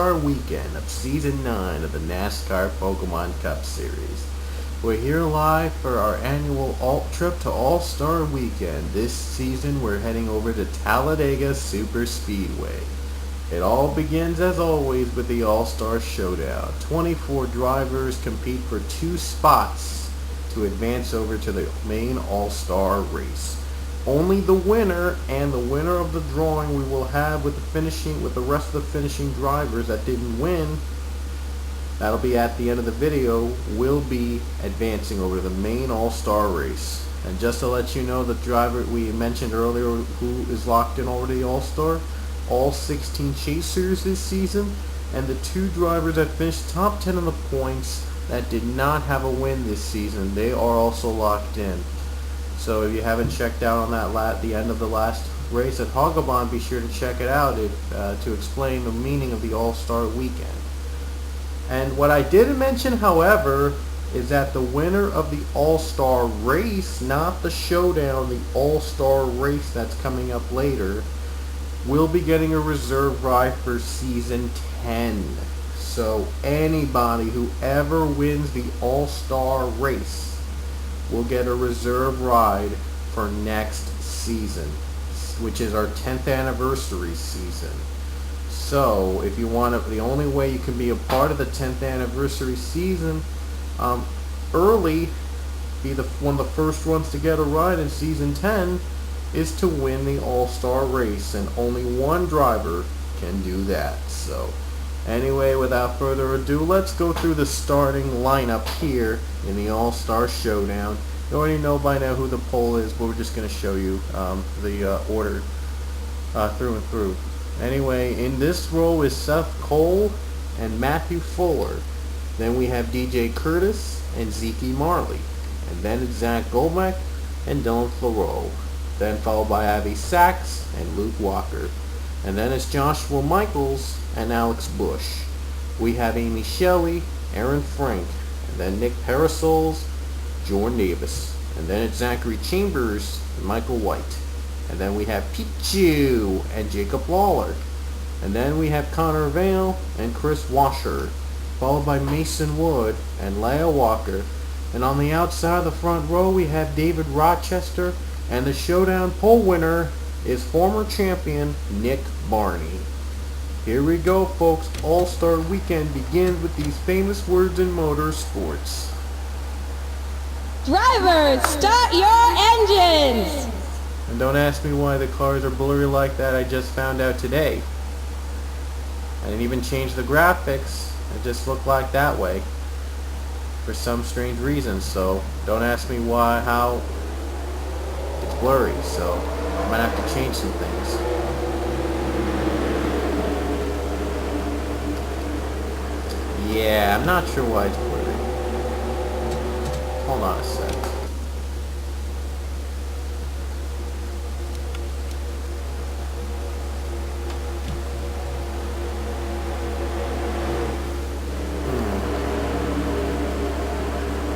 All-Star Weekend of Season 9 of the NASCAR Pokemon Cup Series. We're here live for our annual trip to All-Star Weekend. This season we're heading over to Talladega Super Speedway. It all begins as always with the All-Star Showdown. 24 drivers compete for 2 spots to advance over to the main All-Star race. Only the winner and the winner of the drawing we will have with the rest of the finishing drivers that didn't win, that'll be at the end of the video, will be advancing over to the main All-Star race. And just to let you know, the driver we mentioned earlier who is locked in over the All-Star, all 16 chasers this season, and the 2 drivers that finished top 10 in the points that did not have a win this season, they are also locked in. So if you haven't checked out on that the end of the last race at Hogabon, be sure to check it out to explain the meaning of the All-Star Weekend. And what I didn't mention, however, is that the winner of the All-Star race, not the Showdown, the All-Star race that's coming up later, will be getting a reserve ride for Season 10. So anybody who ever wins the All-Star race will get a reserve ride for next season, which is our 10th anniversary season. So if you want to, the only way you can be a part of the 10th anniversary season early, be one of the first ones to get a ride in Season 10, is to win the All-Star race, and only one driver can do that. So anyway, without further ado, let's go through the starting lineup here in the All-Star Showdown. You already know by now who the pole is, but we're just going to show you the order through and through. Anyway, in this row is Seth Cole and Matthew Fuller. Then we have DJ Curtis and Zeke Marley. And then it's Zach Golbeck and Dylan Fleroux. Then followed by Abby Sachs and Luke Walker. And then it's Joshua Michaels and Alex Bush. We have Amy Shelley, Aaron Frank, and then Nick Parasols, Jordan Davis. And then it's Zachary Chambers and Michael White. And then we have Pichu and Jacob Lawler. And then we have Connor Vale and Chris Washer, followed by Mason Wood and Leah Walker. And on the outside of the front row we have David Rochester, and the Showdown pole winner is former champion Nick Barney. Here we go, folks. All-Star Weekend begins with these famous words in motorsports. Drivers, start your engines! And don't ask me why the cars are blurry like that. I just found out today. I didn't even change the graphics. It just looked like that way for some strange reason. So don't ask me how it's blurry. So I might have to change some things. Yeah, I'm not sure why it's blurry. Hold on a sec.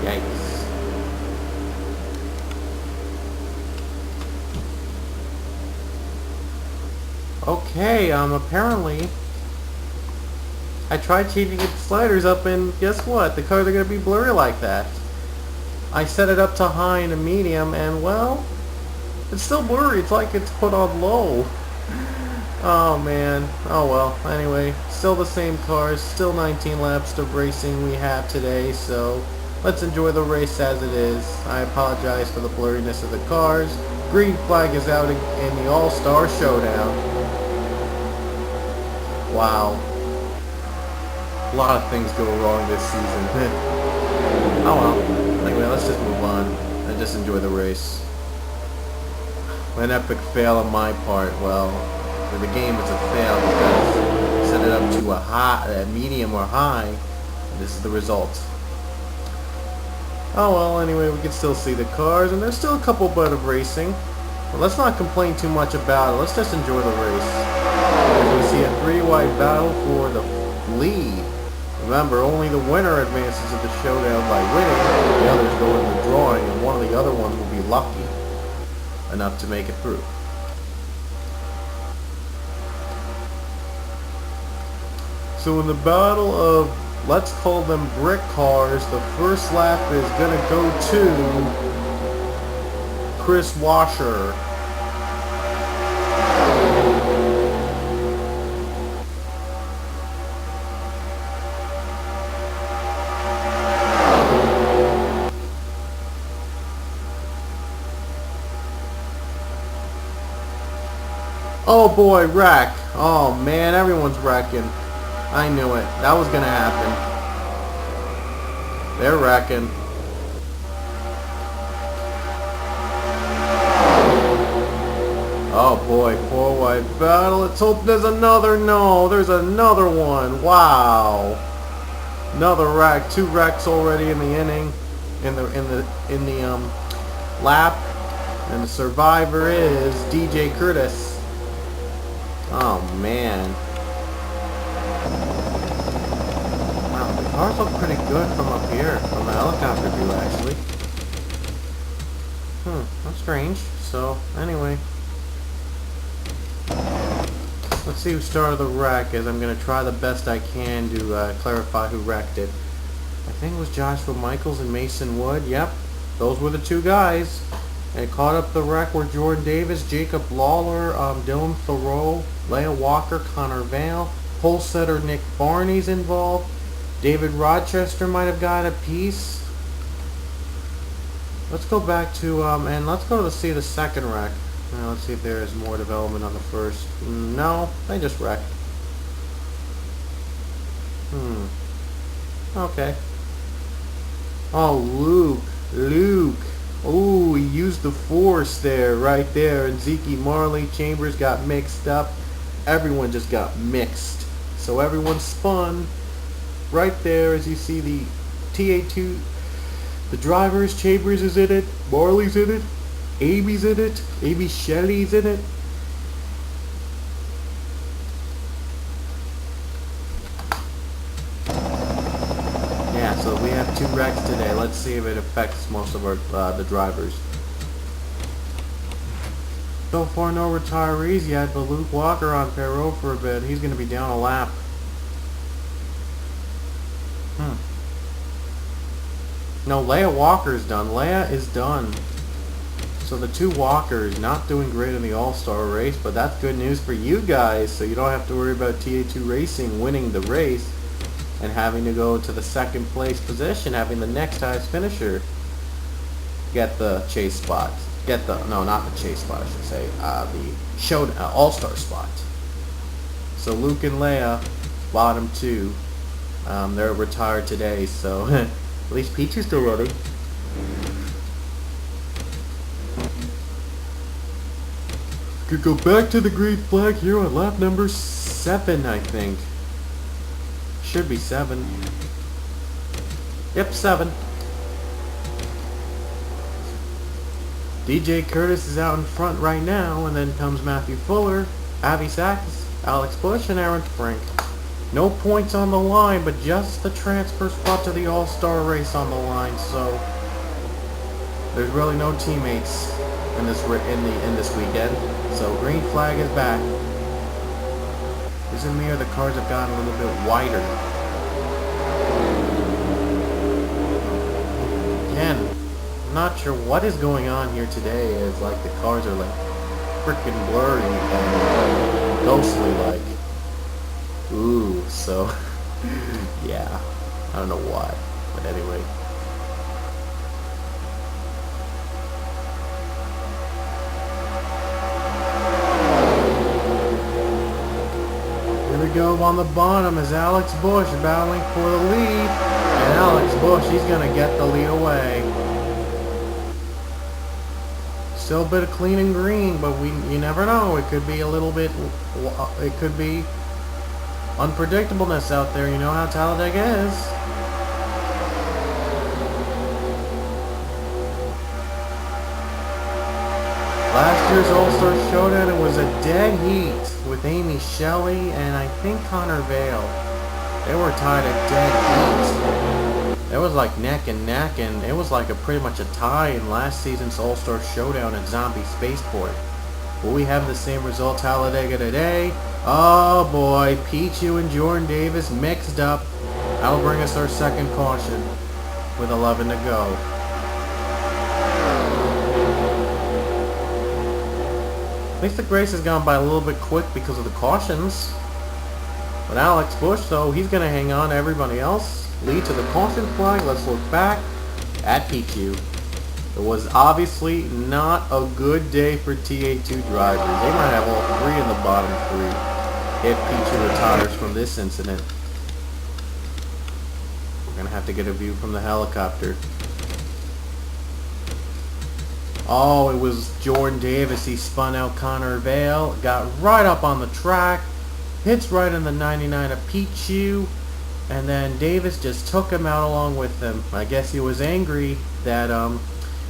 Yikes. Okay, apparently I tried changing the sliders up, and guess what? The cars are going to be blurry like that. I set it up to high and a medium, and well, it's still blurry. It's like it's put on low. Oh man. Oh well. Anyway, still the same cars, still 19 laps of racing we have today, so let's enjoy the race as it is. I apologize for the blurriness of the cars. Green flag is out in the All-Star Showdown. Wow. A lot of things go wrong this season. Oh well. Anyway, let's just move on and just enjoy the race. An epic fail on my part. Well, for the game it's a fail because I set it up to a medium or high, and this is the result. Oh well, anyway, we can still see the cars, and there's still a couple bit of racing. But let's not complain too much about it. Let's just enjoy the race. And we see a 3-wide battle for the lead. Remember, only the winner advances to the Showdown by winning. The others go in the drawing, and one of the other ones will be lucky enough to make it through. So in the battle of, let's call them brick cars, the first lap is gonna go to Chris Washer. Oh boy, wreck. Oh man, everyone's wrecking. I knew it. That was gonna happen. They're wrecking. Oh boy, four wide battle. Let's hope there's another. No, there's another one. Wow. Another wreck. 2 wrecks already in the inning. In the lap. And the survivor is DJ Curtis. Oh man. Wow, the cars look pretty good from up here, from the helicopter view actually. That's strange. So, anyway. Let's see who started the wreck, as I'm going to try the best I can to clarify who wrecked it. I think it was Joshua Michaels and Mason Wood. Yep, those were the 2 guys. And caught up the wreck were Jordan Davis, Jacob Lawler, Dylan Thoreau, Leah Walker, Connor Vale, pole setter Nick Barney's involved. David Rochester might have got a piece. Let's go back to, and let's go to see the second wreck. Now let's see if there is more development on the first. No, they just wrecked. Okay. Oh, Luke. Oh, he used the force there, right there. And Zeke Marley, Chambers got mixed up. Everyone just got mixed. So everyone spun right there as you see the TA2. The drivers, Chambers is in it, Marley's in it, Amy's in it, Amy Shelley's in it. Yeah, so we have 2 wrecks today. Let's see if it affects most of our the drivers. So far, no retirees yet, but Luke Walker on payroll for a bit. He's going to be down a lap. No, Leah Walker's done. Leah is done. So the 2 Walkers not doing great in the All-Star race, but that's good news for you guys. So you don't have to worry about TA2 Racing winning the race and having to go to the 2nd place position, having the next highest finisher get the chase spot. No, not the chase spot, I should say. The Showdown All-Star spot. So Luke and Leah, bottom 2, they're retired today. So at least Peach is still running. Could go back to the green flag here on lap number 7, I think. Should be 7. Yep, 7. DJ Curtis is out in front right now, and then comes Matthew Fuller, Avi Sachs, Alex Bush, and Aaron Frank. No points on the line, but just the transfer spot to the All-Star race on the line. So there's really no teammates in this weekend. So green flag is back. Isn't me or the cars have gotten a little bit wider. Again, I'm not sure what is going on here today. It's like the cars are like freaking blurry and ghostly like. Ooh, so yeah, I don't know why, but anyway. Here we go on the bottom is Alex Bush battling for the lead, and Alex Bush, he's gonna get the lead away. Still a bit of clean and green, but you never know. It could be a little bit. It could be unpredictableness out there. You know how Talladega is. Last year's All-Star Showdown, it was a dead heat with Amy Shelley and I think Connor Vale. They were tied at dead heat. It was like neck and neck, and it was like pretty much a tie in last season's All-Star Showdown at Zombie Spaceport. Will we have the same result Talladega today? Oh boy, Pichu and Jordan Davis mixed up. That'll bring us our second caution with 11 to go. At least the race has gone by a little bit quick because of the cautions. But Alex Bush, though, he's going to hang on to everybody else. Lead to the caution flag. Let's look back at Pichu. It was obviously not a good day for TA2 drivers. They might have all three in the bottom three if Pichu retires from this incident. We're going to have to get a view from the helicopter. Oh, it was Jordan Davis. He spun out Connor Vale, got right up on the track, hits right in the 99 of Pichu, and then Davis just took him out along with him. I guess he was angry that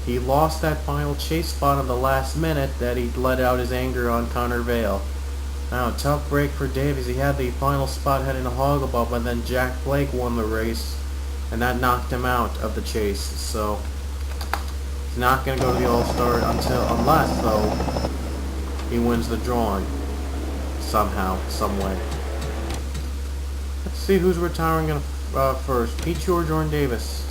he lost that final chase spot in the last minute, that he let out his anger on Connor Vale. Now, tough break for Davis. He had the final spot heading to Hogglebub, and then Jack Blake won the race, and that knocked him out of the chase. So he's not going to go to the All-Star unless, though, he wins the drawing somehow, some way. Let's see who's retiring first, Pichu or Jordan Davis.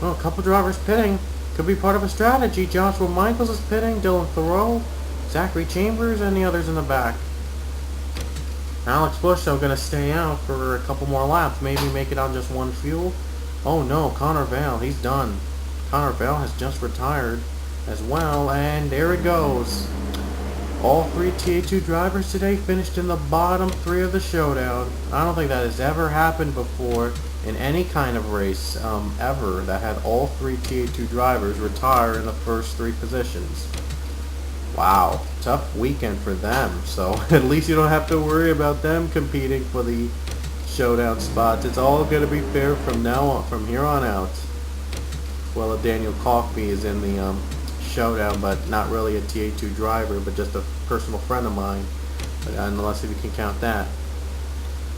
Well, a couple drivers pitting. Could be part of a strategy. Joshua Michaels is pitting, Dylan Thoreau, Zachary Chambers, and the others in the back. Alex Bush, though, going to stay out for a couple more laps. Maybe make it on just one fuel. Oh no, Connor Vale, he's done. Connor Vale has just retired as well, and there it goes. All three TA2 drivers today finished in the bottom three of the Showdown. I don't think that has ever happened before in any kind of race ever that had all three TA2 drivers retire in the first three positions. Wow, tough weekend for them. So at least you don't have to worry about them competing for the Showdown spots. It's all going to be fair from now on, from here on out. Well, Daniel Coffey is in the Showdown, but not really a TA2 driver, but just a personal friend of mine, unless if you can count that.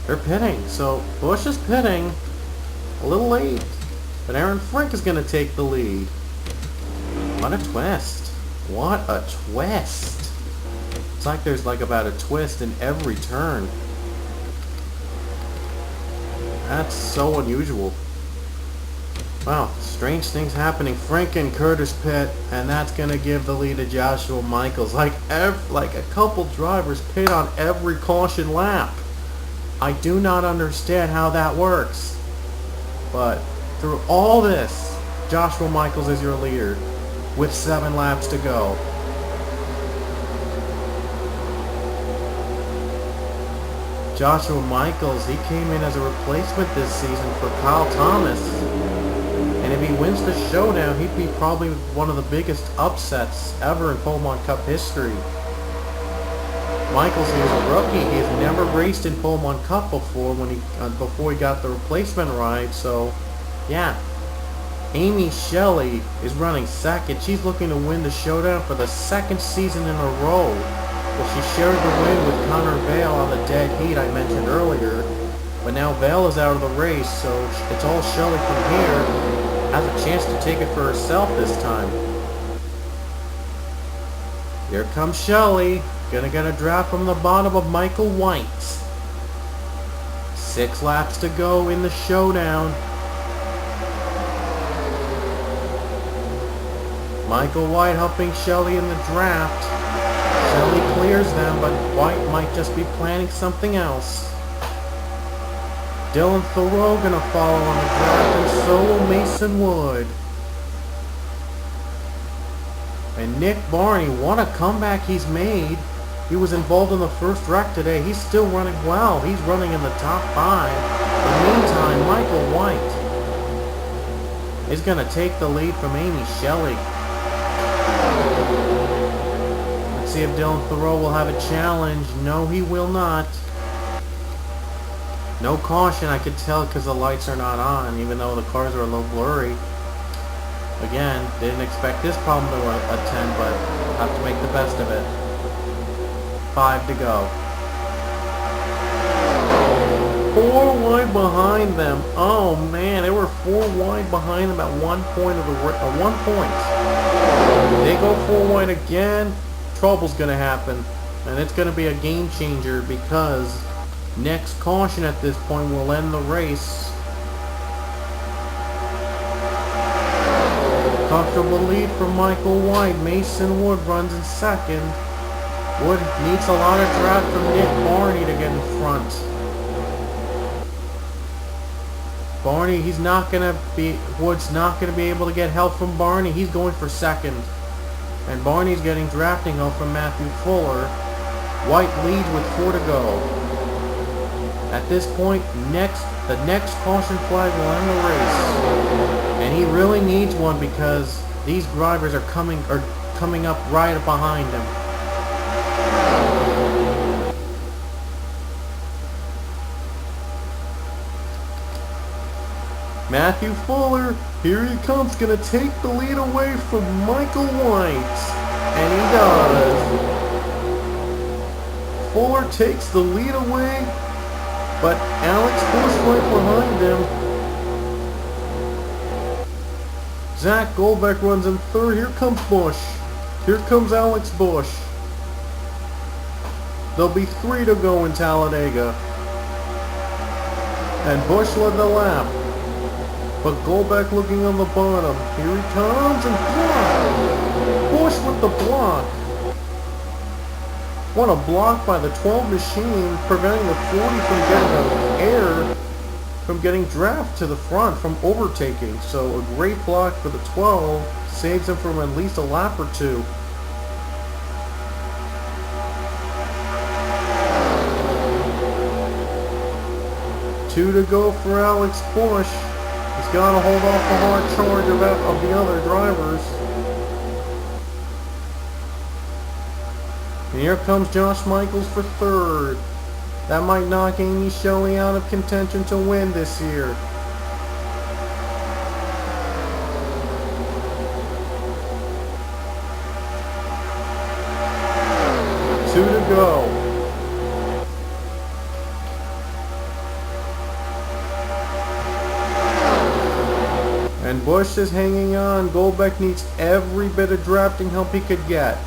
They're pitting, so Bush is pitting a little late, but Aaron Frank is going to take the lead. What a twist. What a twist. It's like there's like about a twist in every turn. That's so unusual. Wow, strange things happening. Frank and Curtis pit, and that's going to give the lead to Joshua Michaels. Like a couple drivers pit on every caution lap. I do not understand how that works. But through all this, Joshua Michaels is your leader with 7 laps to go. Joshua Michaels, he came in as a replacement this season for Kyle Thomas. And if he wins the Showdown, he'd be probably one of the biggest upsets ever in Pullman Cup history. Michaels, he was a rookie. He has never raced in Pullman Cup before before he got the replacement ride. So, yeah. Amy Shelley is running second. She's looking to win the Showdown for the second season in a row. Well, she shared the win with Connor Vale on the dead heat I mentioned earlier. But now Vale is out of the race, so it's all Shelley from here. Has a chance to take it for herself this time. Here comes Shelley. Gonna get a draft from the bottom of Michael White. 6 laps to go in the Showdown. Michael White helping Shelley in the draft. Shelley clears them, but White might just be planning something else. Dylan Thoreau gonna follow on the draft, and so will Mason Wood. And Nick Barney, what a comeback he's made. He was involved in the first wreck today. He's still running well. He's running in the top 5. In the meantime, Michael White is gonna take the lead from Amy Shelley. Let's see if Dylan Thoreau will have a challenge. No, he will not. No caution, I could tell because the lights are not on, even though the cars are a little blurry. Again, didn't expect this problem to attend, but we'll have to make the best of it. 5 to go. 4 wide behind them. Oh man, they were 4 wide behind them at 1 point of the 1 point. They go 4 wide again. trouble's going to happen. And it's going to be a game changer because next caution at this point will end the race. Comfortable lead for Michael White. Mason Wood runs in second. Wood needs a lot of draft from Nick Barney to get in front. Barney, Wood's not going to be able to get help from Barney. He's going for second. And Barney's getting drafting help from Matthew Fuller. White leads with 4 to go. At this point, the next caution flag will end the race. And he really needs one because these drivers are coming up right behind him. Matthew Fuller, here he comes, gonna take the lead away from Michael White. And he does. Fuller takes the lead away, but Alex Busch right behind him. Zach Goldbeck runs in third. Here comes Busch. Here comes Alex Busch. There'll be 3 to go in Talladega. And Busch led the lap. But Goldbeck looking on the bottom. Here he comes and block. Busch with the block. What a block by the 12 machine, preventing the 40 from getting from getting draft to the front, from overtaking. So a great block for the 12, saves him from at least a lap or 2. Two to go for Alex Busch. He's got to hold off the hard charge of the other drivers. And here comes Josh Michaels for third. That might knock Amy Shelley out of contention to win this year. Two to go. And Busch is hanging on. Goldbeck needs every bit of drafting help he could get.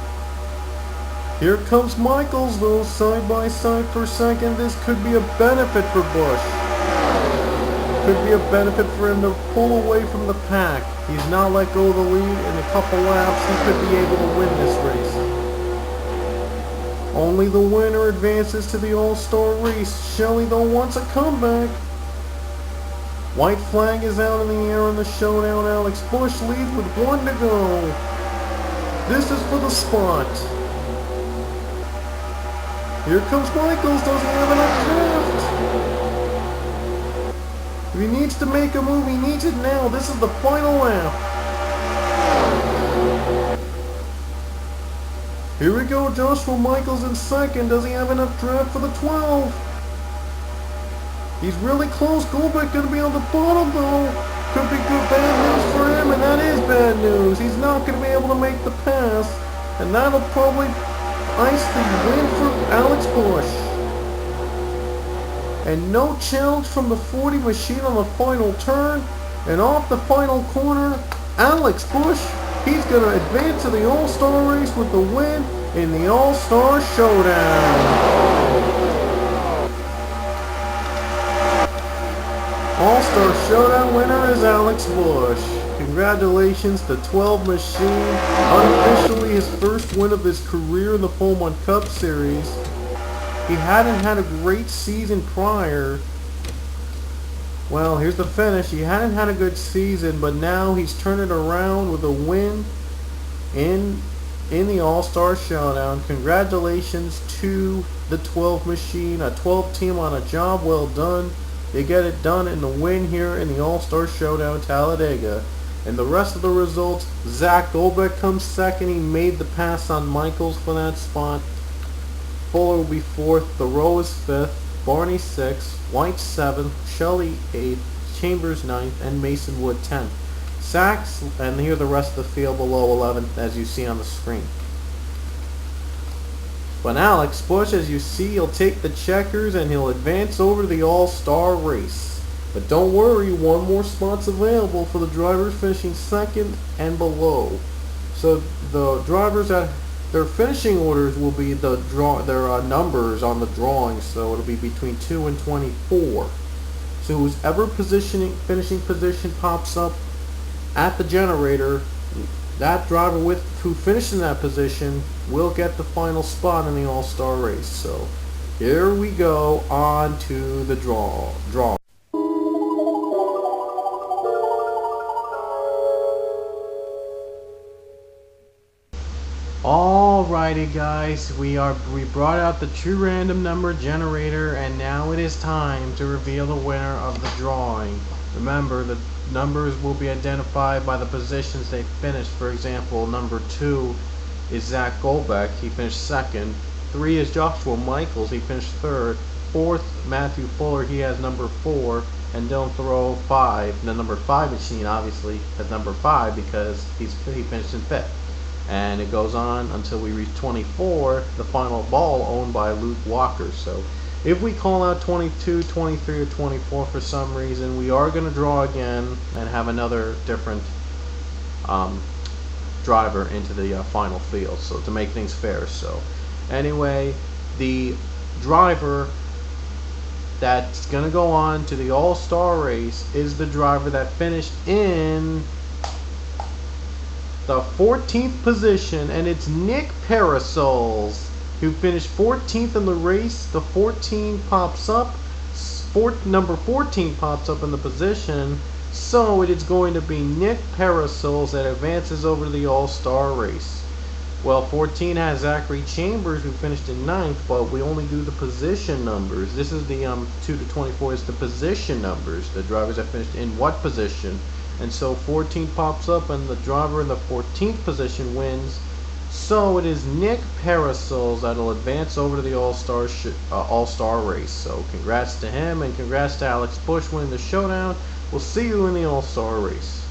Here comes Michaels, though, side by side for second. This could be a benefit for Busch. Could be a benefit for him to pull away from the pack. He's not let go of the lead in a couple laps. He could be able to win this race. Only the winner advances to the All-Star race. Shelley, though, wants a comeback. White flag is out in the air in the showdown. Alex Busch leads with 1 to go. This is for the spot. Here comes Michaels, doesn't have enough draft. If he needs to make a move, he needs it now. This is the final lap. Here we go, Joshua Michaels in second. Does he have enough draft for the 12? He's really close. Goldbeck going to be on the bottom, though. Could be good bad news for him, and that is bad news. He's not going to be able to make the pass, and that'll probably ice the win for Alex Busch. And no challenge from the 40 machine on the final turn. And off the final corner, Alex Busch, he's going to advance to the All-Star race with the win in the All-Star Showdown. All-Star Showdown winner is Alex Busch. Congratulations to 12 Machine, unofficially his first win of his career in the Beaumont Cup Series. He hadn't had a great season prior. Well, here's the finish. He hadn't had a good season, but now he's turned it around with a win in the All-Star Showdown. Congratulations to the 12 Machine, a 12 team on a job well done. They get it done in the win here in the All-Star Showdown Talladega. And the rest of the results, Zach Goldbeck comes second. He made the pass on Michaels for that spot. Fuller will be fourth. The row is fifth. Barney sixth. White 7th, Shelley 8th, Chambers 9th, and Mason Wood 10th. Sachs, and here the rest of the field below 11th, as you see on the screen. But Alex Busch, as you see, he'll take the checkers and he'll advance over to the All-Star race. But don't worry, one more spot's available for the drivers finishing second and below. So the drivers that Their finishing orders will be their numbers on the drawing, so it'll be between 2 and 24. So whoever finishing position pops up at the generator, that driver who finished in that position will get the final spot in the All-Star race. So here we go on to the draw. Alrighty guys, we brought out the true random number generator, and now it is time to reveal the winner of the drawing. Remember, the numbers will be identified by the positions they finished. For example, number 2 is Zach Goldbeck, he finished second. 3 is Joshua Michaels, he finished third. 4th, Matthew Fuller, he has number 4. And Dylan Thoreau 5. The number 5 machine obviously has number 5 because he finished in 5th. And it goes on until we reach 24, the final ball owned by Luke Walker. So if we call out 22, 23, or 24 for some reason, we are going to draw again and have another different driver into the final field, so to make things fair. So anyway, the driver that's going to go on to the All-Star race is the driver that finished in the 14th position, and it's Nick Parasols, who finished 14th in the race. The 14 pops up, number 14 pops up in the position, so it is going to be Nick Parasols that advances over to the All-Star race. Well, 14 has Zachary Chambers, who finished in 9th, but we only do the position numbers. This is the 2 to 24 is the position numbers, the drivers that finished in what position. And so 14 pops up, and the driver in the 14th position wins. So it is Nick Parasols that will advance over to the All-Star race. So congrats to him, and congrats to Alex Bush winning the Showdown. We'll see you in the All-Star race.